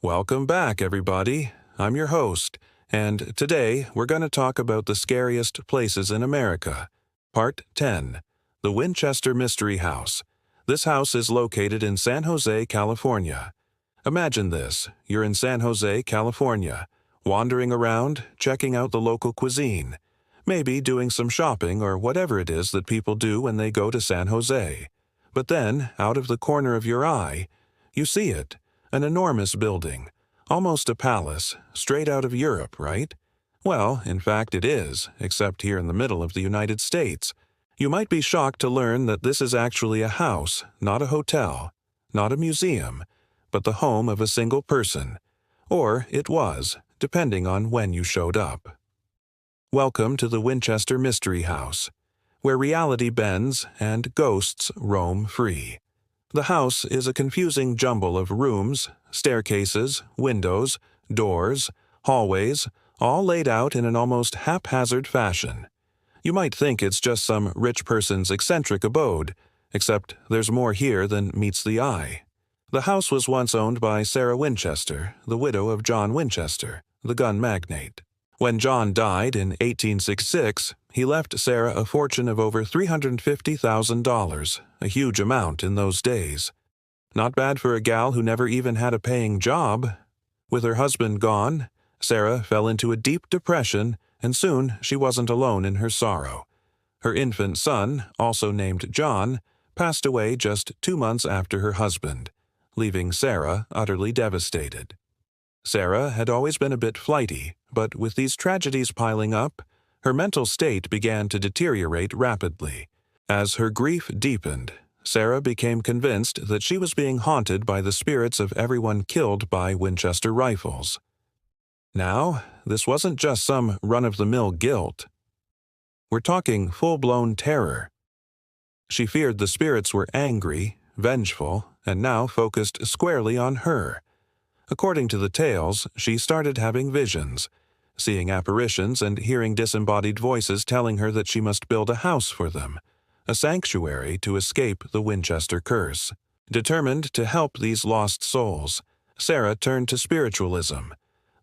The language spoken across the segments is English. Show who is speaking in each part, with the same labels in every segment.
Speaker 1: Welcome back, everybody. I'm your host, and today we're going to talk about the scariest places in America. Part 10, The Winchester Mystery House. This house is located in San Jose, California. Imagine this, you're in San Jose, California, wandering around, checking out the local cuisine, maybe doing some shopping or whatever it is that people do when they go to San Jose. But then, out of the corner of your eye, you see it. An enormous building, almost a palace, straight out of Europe, right? Well, in fact it is, except here in the middle of the United States. You might be shocked to learn that this is actually a house, not a hotel, not a museum, but the home of a single person. Or it was, depending on when you showed up. Welcome to the Winchester Mystery House, where reality bends and ghosts roam free. The house is a confusing jumble of rooms, staircases, windows, doors, hallways, all laid out in an almost haphazard fashion. You might think it's just some rich person's eccentric abode, except there's more here than meets the eye. The house was once owned by Sarah Winchester, the widow of John Winchester, the gun magnate. When John died in 1866, he left Sarah a fortune of over $350,000, a huge amount in those days. Not bad for a gal who never even had a paying job. With her husband gone, Sarah fell into a deep depression, and soon she wasn't alone in her sorrow. Her infant son, also named John, passed away just 2 months after her husband, leaving Sarah utterly devastated. Sarah had always been a bit flighty, but with these tragedies piling up, her mental state began to deteriorate rapidly. As her grief deepened, Sarah became convinced that she was being haunted by the spirits of everyone killed by Winchester rifles. Now, this wasn't just some run-of-the-mill guilt. We're talking full-blown terror. She feared the spirits were angry, vengeful, and now focused squarely on her. According to the tales, she started having visions, seeing apparitions and hearing disembodied voices telling her that she must build a house for them, a sanctuary to escape the Winchester curse. Determined to help these lost souls, Sarah turned to spiritualism,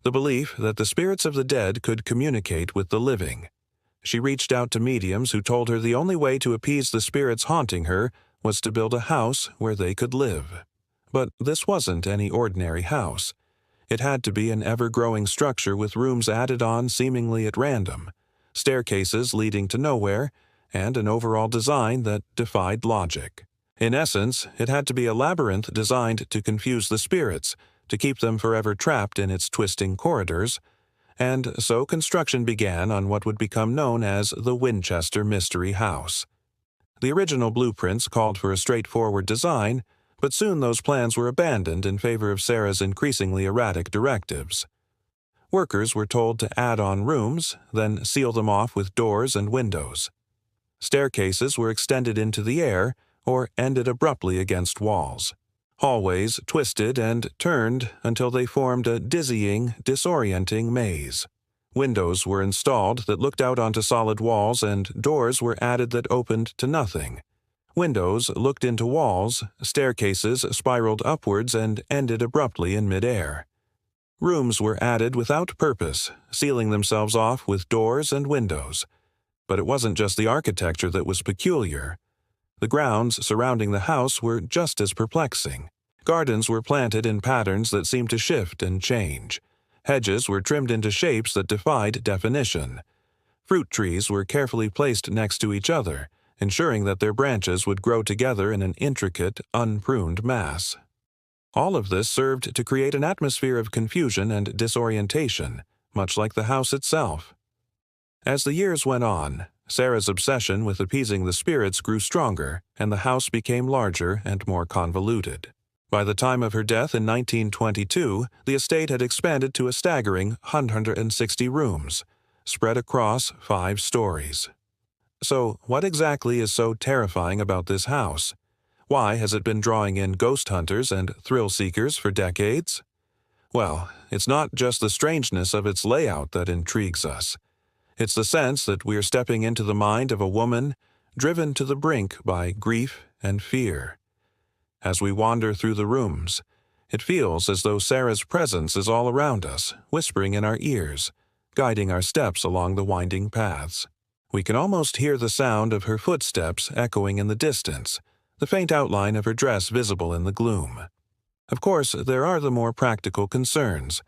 Speaker 1: the belief that the spirits of the dead could communicate with the living. She reached out to mediums who told her the only way to appease the spirits haunting her was to build a house where they could live. But this wasn't any ordinary house. It had to be an ever-growing structure with rooms added on seemingly at random, staircases leading to nowhere, and an overall design that defied logic. In essence, it had to be a labyrinth designed to confuse the spirits, to keep them forever trapped in its twisting corridors, and so construction began on what would become known as the Winchester Mystery House. The original blueprints called for a straightforward design, but soon those plans were abandoned in favor of Sarah's increasingly erratic directives. Workers were told to add on rooms, then seal them off with doors and windows. Staircases were extended into the air or ended abruptly against walls. Hallways twisted and turned until they formed a dizzying, disorienting maze. Windows were installed that looked out onto solid walls, and doors were added that opened to nothing. Windows looked into walls, staircases spiraled upwards and ended abruptly in midair. Rooms were added without purpose, sealing themselves off with doors and windows. But it wasn't just the architecture that was peculiar. The grounds surrounding the house were just as perplexing. Gardens were planted in patterns that seemed to shift and change. Hedges were trimmed into shapes that defied definition. Fruit trees were carefully placed next to each other, ensuring that their branches would grow together in an intricate, unpruned mass. All of this served to create an atmosphere of confusion and disorientation, much like the house itself. As the years went on, Sarah's obsession with appeasing the spirits grew stronger, and the house became larger and more convoluted. By the time of her death in 1922, the estate had expanded to a staggering 160 rooms, spread across 5 stories. So, what exactly is so terrifying about this house? Why has it been drawing in ghost hunters and thrill-seekers for decades? Well, it's not just the strangeness of its layout that intrigues us. It's the sense that we are stepping into the mind of a woman driven to the brink by grief and fear. As we wander through the rooms, It feels as though Sarah's presence is all around us, whispering in our ears, guiding our steps along the winding paths. We can almost hear the sound of her footsteps echoing in the distance, the faint outline of her dress visible in the gloom. Of course, there are the more practical concerns.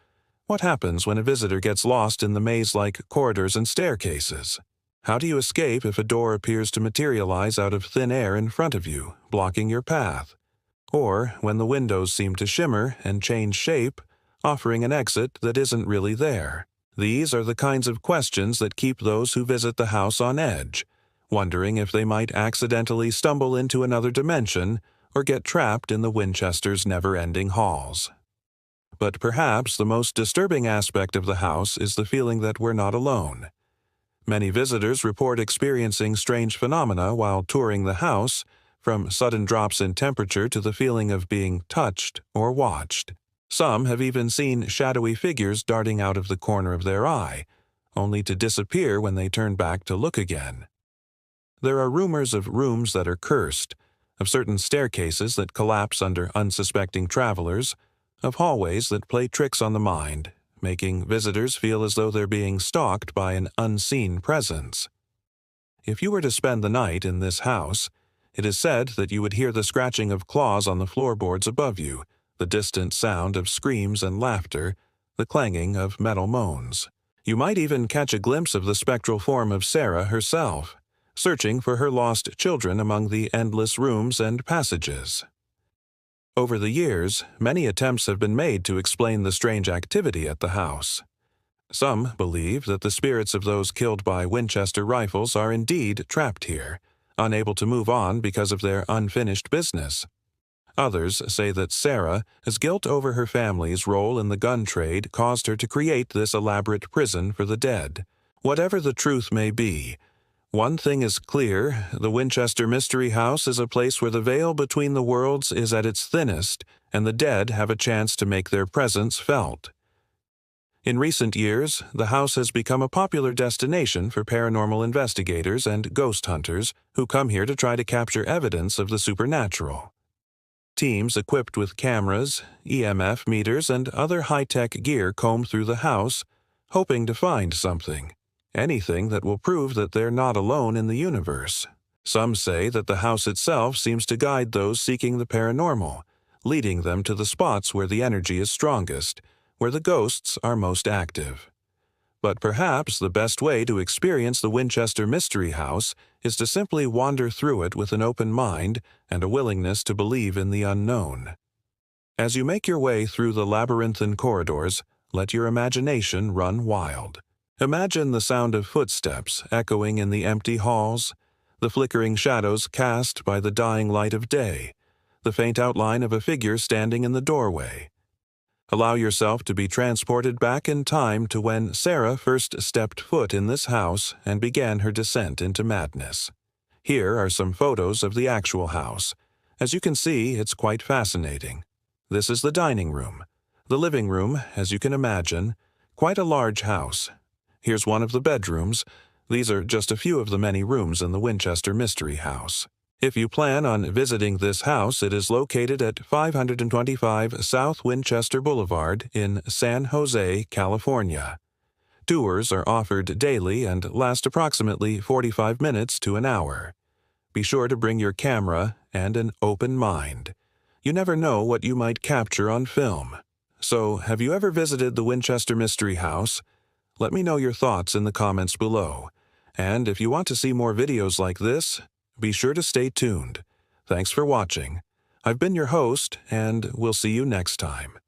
Speaker 1: What happens when a visitor gets lost in the maze-like corridors and staircases? How do you escape if a door appears to materialize out of thin air in front of you, blocking your path? Or when the windows seem to shimmer and change shape, offering an exit that isn't really there? These are the kinds of questions that keep those who visit the house on edge, wondering if they might accidentally stumble into another dimension or get trapped in the Winchester's never-ending halls. But perhaps the most disturbing aspect of the house is the feeling that we're not alone. Many visitors report experiencing strange phenomena while touring the house, from sudden drops in temperature to the feeling of being touched or watched. Some have even seen shadowy figures darting out of the corner of their eye, only to disappear when they turn back to look again. There are rumors of rooms that are cursed, of certain staircases that collapse under unsuspecting travelers, of hallways that play tricks on the mind, making visitors feel as though they're being stalked by an unseen presence. If you were to spend the night in this house, it is said that you would hear the scratching of claws on the floorboards above you, the distant sound of screams and laughter, the clanging of metal moans. You might even catch a glimpse of the spectral form of Sarah herself, searching for her lost children among the endless rooms and passages. Over the years, many attempts have been made to explain the strange activity at the house. Some believe that the spirits of those killed by Winchester rifles are indeed trapped here, unable to move on because of their unfinished business. Others say that Sarah, as guilt over her family's role in the gun trade, caused her to create this elaborate prison for the dead. Whatever the truth may be, one thing is clear: the Winchester Mystery House is a place where the veil between the worlds is at its thinnest, and the dead have a chance to make their presence felt. In recent years, the house has become a popular destination for paranormal investigators and ghost hunters who come here to try to capture evidence of the supernatural. Teams equipped with cameras, EMF meters, and other high-tech gear comb through the house, hoping to find something. Anything that will prove that they're not alone in the universe. Some say that the house itself seems to guide those seeking the paranormal, leading them to the spots where the energy is strongest, where the ghosts are most active. But perhaps the best way to experience the Winchester Mystery House is to simply wander through it with an open mind and a willingness to believe in the unknown. As you make your way through the labyrinthine corridors, let your imagination run wild. Imagine the sound of footsteps echoing in the empty halls, the flickering shadows cast by the dying light of day, the faint outline of a figure standing in the doorway. Allow yourself to be transported back in time to when Sarah first stepped foot in this house and began her descent into madness. Here are some photos of the actual house. As you can see, it's quite fascinating. This is the dining room. The living room, as you can imagine, quite a large house. Here's one of the bedrooms. These are just a few of the many rooms in the Winchester Mystery House. If you plan on visiting this house, it is located at 525 South Winchester Boulevard in San Jose, California. Tours are offered daily and last approximately 45 minutes to an hour. Be sure to bring your camera and an open mind. You never know what you might capture on film. So, have you ever visited the Winchester Mystery House? Let me know your thoughts in the comments below. And if you want to see more videos like this, be sure to stay tuned. Thanks for watching. I've been your host, and we'll see you next time.